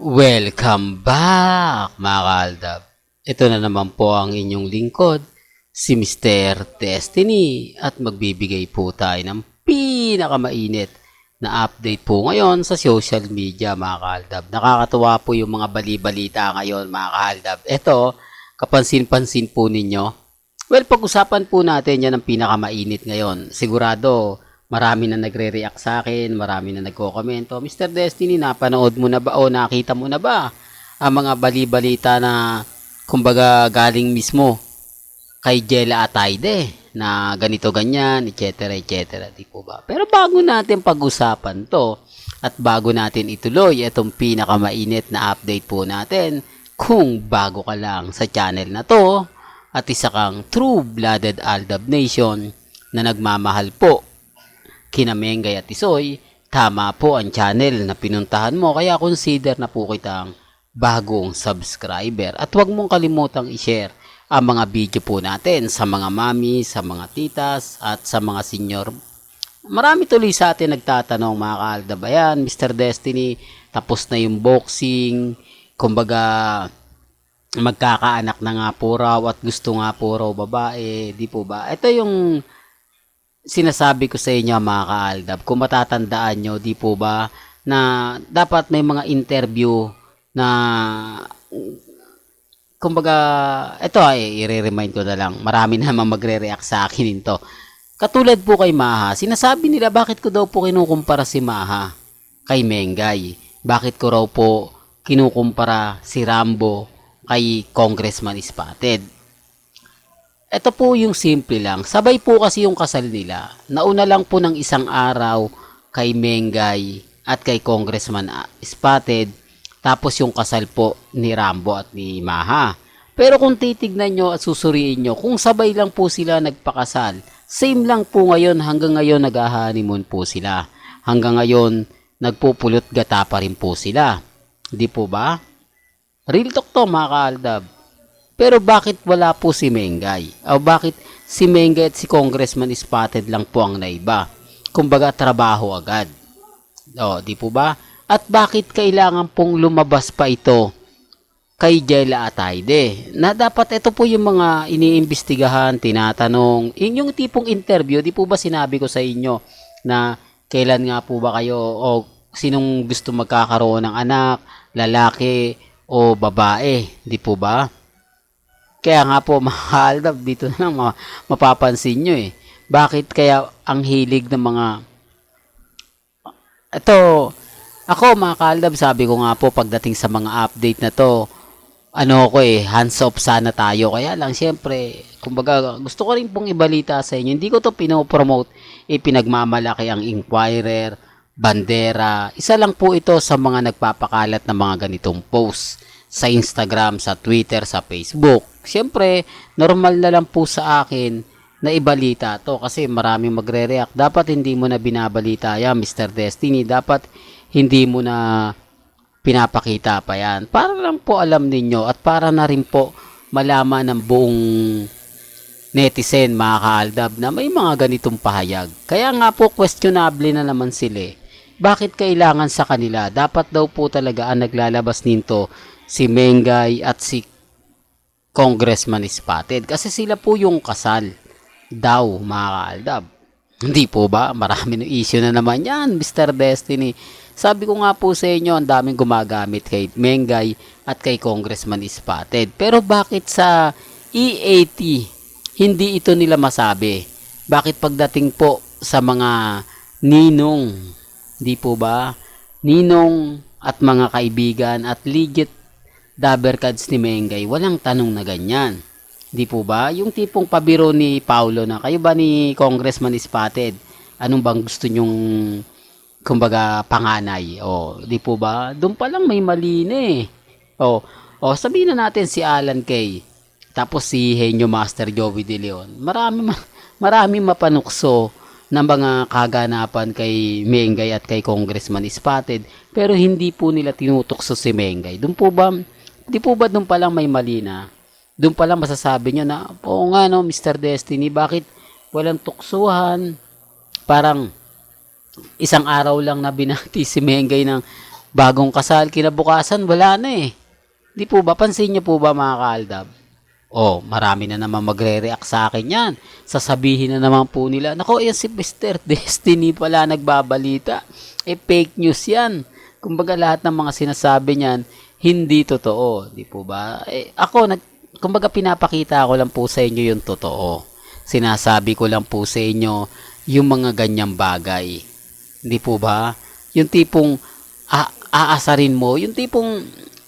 Welcome back mga kaaldab. Ito na naman po ang inyong lingkod, si Mr. Destiny at magbibigay po tayo ng pinakamainit na update po ngayon sa social media mga kaaldab. Nakakatuwa po yung mga bali-balita ngayon mga kaaldab. Ito, kapansin-pansin po ninyo. Well, pag-usapan po natin yan ang pinakamainit ngayon. Sigurado, marami na nagre-react sa akin, marami na nagko-komento. Mr. Destiny, napanood mo na ba o nakita mo na ba ang mga bali-balita na kumbaga galing mismo kay Jella Ataide na ganito ganyan, etc. etc. Di po ba? Pero bago natin pag-usapan to at bago natin ituloy itong pinakamainit na update po natin, kung bago ka lang sa channel na to at isa kang true-blooded Aldab Nation na nagmamahal po kina Mengay at Isoy, tama po ang channel na pinuntahan mo kaya consider na po kitang bagong subscriber. At huwag mong kalimutang i-share ang mga video po natin sa mga mami, sa mga titas at sa mga senior. Marami tuloy sa atin nagtatanong mga kaaldab, ayan, Mr. Destiny, tapos na yung boxing, kumbaga magkakaanak na nga po raw at gusto nga po raw babae, di po ba? Ito yung sinasabi ko sa inyo mga kaaldab, kung matatandaan nyo, di po ba, na dapat may mga interview na, kumbaga, ito ay i-remind ko na lang, marami naman magre-react sa akin nito. Katulad po kay Maha, sinasabi nila bakit ko daw po kinukumpara si Maha kay Mengay. Bakit ko raw po kinukumpara si Rambo kay Congressman Spotted. Ito po yung simple lang. Sabay po kasi yung kasal nila. Nauna lang po ng isang araw kay Mengay at kay Congressman Spotted. Tapos yung kasal po ni Rambo at ni Maha. Pero kung titignan nyo at susuriin nyo, kung sabay lang po sila nagpakasal, same lang po ngayon, hanggang ngayon nag-honeymoon po sila. Hanggang ngayon nagpupulot gata pa rin po sila. Di po ba? Real talk to mga kaaldab. Pero bakit wala po si Mengay? O bakit si Mengay at si Congressman Spotted lang po ang naiba? Kumbaga trabaho agad. O, di po ba? At bakit kailangan pong lumabas pa ito kay Jella Ataide? Na dapat ito po yung mga iniimbestigahan, tinatanong. Yung tipong interview, di po ba sinabi ko sa inyo na kailan nga po ba kayo o sinong gusto magkakaroon ng anak, lalaki o babae? Di po ba? Kaya nga po, mahal dito na lang mapapansin nyo eh. Bakit kaya ang hilig ng mga... Ito, ako mga kaaldab, sabi ko nga po pagdating sa mga update na to, ano ko eh, hands off sana tayo. Kaya lang, syempre, kumbaga, gusto ko rin pong ibalita sa inyo. Hindi ko to pinopromote, pinagmamalaki ang Inquirer, Bandera. Isa lang po ito sa mga nagpapakalat ng mga ganitong post sa Instagram, sa Twitter, sa Facebook. Siyempre, normal na lang po sa akin na ibalita to kasi maraming magre-react. Dapat hindi mo na binabalita yan, Mr. Destiny. Dapat hindi mo na pinapakita pa yan. Para lang po alam ninyo at para na rin po malaman ng buong netizen, mga kaaldab, na may mga ganitong pahayag. Kaya nga po, questionable na naman sila. Bakit kailangan sa kanila? Dapat daw po talaga ang naglalabas nito si Mengay at si Congressman Spotted. Kasi sila po yung kasal daw, mga kaaldab. Hindi po ba? Marami ng issue na naman yan, Mr. Destiny. Sabi ko nga po sa inyo, ang daming gumagamit kay Mengay at kay Congressman Spotted. Pero bakit sa EAT, hindi ito nila masabi? Bakit pagdating po sa mga ninong, di po ba? Ninong at mga kaibigan at legit dabbercads ni Mengay, walang tanong na ganyan. Di po ba? Yung tipong pabiro ni Paulo na, kayo ba ni Congressman Spotted? Anong bang gusto nyong, kumbaga, panganay? O, di po ba? Doon pa lang may mali na eh. O sabihin na natin si Alan Kay, tapos si Henyo Master Joey De Leon. Marami mapanukso ng mga kaganapan kay Mengay at kay Congressman Spotted, pero hindi po nila tinutukso si Mengay. Doon po ba, di po ba doon pa lang may mali na? Doon pa lang masasabi nyo na, oo nga no, Mr. Destiny, bakit walang tuksuhan? Parang isang araw lang na binati si Mengay ng Bagong kasal, kinabukasan, wala na eh. Di po ba? Pansin niyo po ba mga kaaldab? Oh, marami na naman magre-react sa akin yan. Sasabihin na naman po nila, nako, yan si Mr. Destiny pala nagbabalita. Eh, fake news yan. Kumbaga lahat ng mga sinasabi niyan, hindi totoo. Di po ba? Eh, kumbaga pinapakita ko lang po sa inyo yung totoo. Sinasabi ko lang po sa inyo yung mga ganyang bagay. Hindi po ba? Yung tipong aasarin mo,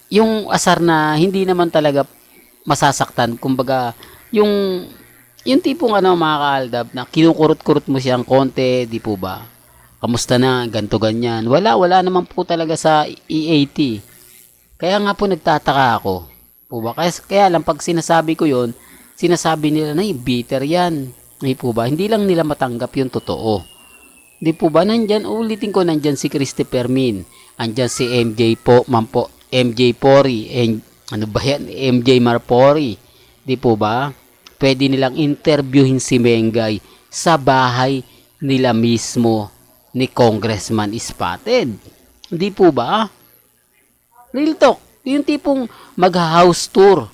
yung asar na hindi naman talaga masasaktan, kumbaga yung tipong mga kaaldab na kinukurot-kurot mo siyang konti, di po ba? Kamusta na, ganto ganyan. Wala naman po talaga sa EAT. Kaya nga po nagtataka ako. Po ba? Kaya lang pag sinasabi ko yon, sinasabi nila na bitter yan. Di po ba? Hindi lang nila matanggap yung totoo. Di po ba? Ulitin ko, nandyan si Christopher Min. Andyan si MJ po, MJ Pori, ano ba yan? MJ Marpori. Di po ba? Pwede nilang interviewin si Mengay sa bahay nila mismo ni Congressman Spotted. Di po ba? Real talk. Yung tipong mag-house tour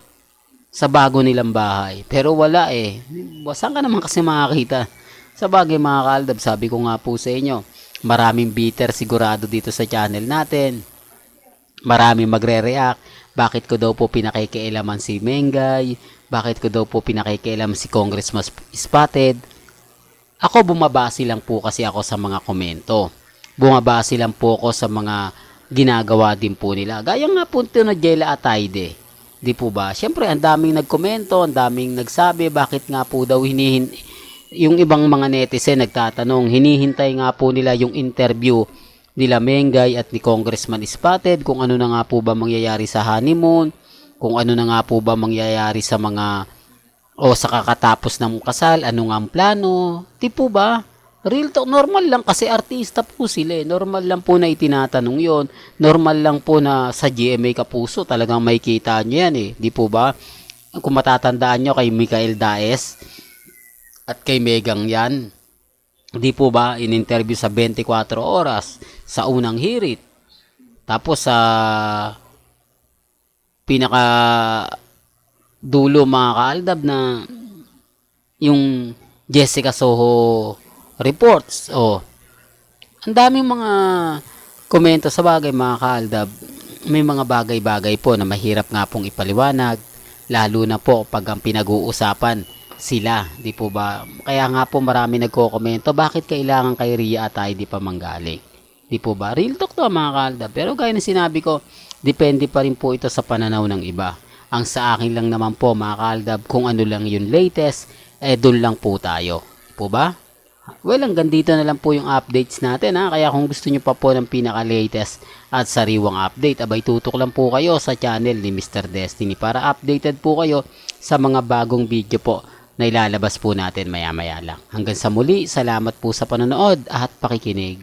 sa bago nilang bahay. Pero wala eh. Saan ka naman kasi makakita? Sa bagay mga kaaldab, sabi ko nga po sa inyo, maraming bitter sigurado dito sa channel natin. Maraming magre-react. Bakit ko daw po pinakikialaman si Mengay? Bakit ko daw po pinakikialaman si Congressman Spotted? Ako bumabase lang po kasi ako sa mga komento. Bumabase lang po ako sa mga ginagawa din po nila. Gaya nga po ito na Jela Atayde. Di po ba? Siyempre, ang daming nagkomento, ang daming nagsabi, bakit nga po daw yung ibang mga netizen nagtatanong, hinihintay nga po nila yung interview nila Mengay at ni Congressman Spotted, kung ano na nga po ba mangyayari sa honeymoon, kung ano na nga po ba mangyayari sa sa kakatapos ng kasal, ano nga ang plano, di po ba? Real talk, normal lang kasi artista po sila eh. Normal lang po na itinatanong yon. Normal lang po na sa GMA Kapuso talagang may kita nyo yan eh. Di po ba? Kung matatandaan nyo kay Mikael Daes at kay Megang yan. Di po ba? In-interview sa 24 oras sa unang hirit. Tapos sa pinaka dulo mga kaaldab na yung Jessica Soho reports. Ang daming mga komento sa bagay mga kaaldab. May mga bagay-bagay po na mahirap nga pong ipaliwanag, lalo na po pag ang pinag-uusapan sila, di po ba? Kaya nga po marami nagko-komento, bakit kailangan kay Ria at hindi pa manggaling? Di po ba? Real talk to mga kaaldab. Pero gaya na sinabi ko, depende pa rin po ito sa pananaw ng iba. Ang sa akin lang naman po mga kaaldab, kung ano lang yung latest, doon lang po tayo. Di po ba? Well, hanggang dito na lang po yung updates natin ha. Kaya kung gusto nyo pa po ng pinaka-latest at sariwang update, abay tutok lang po kayo sa channel ni Mr. Destiny para updated po kayo sa mga bagong video po na ilalabas po natin maya-maya lang. Hanggang sa muli, salamat po sa panonood at pakikinig.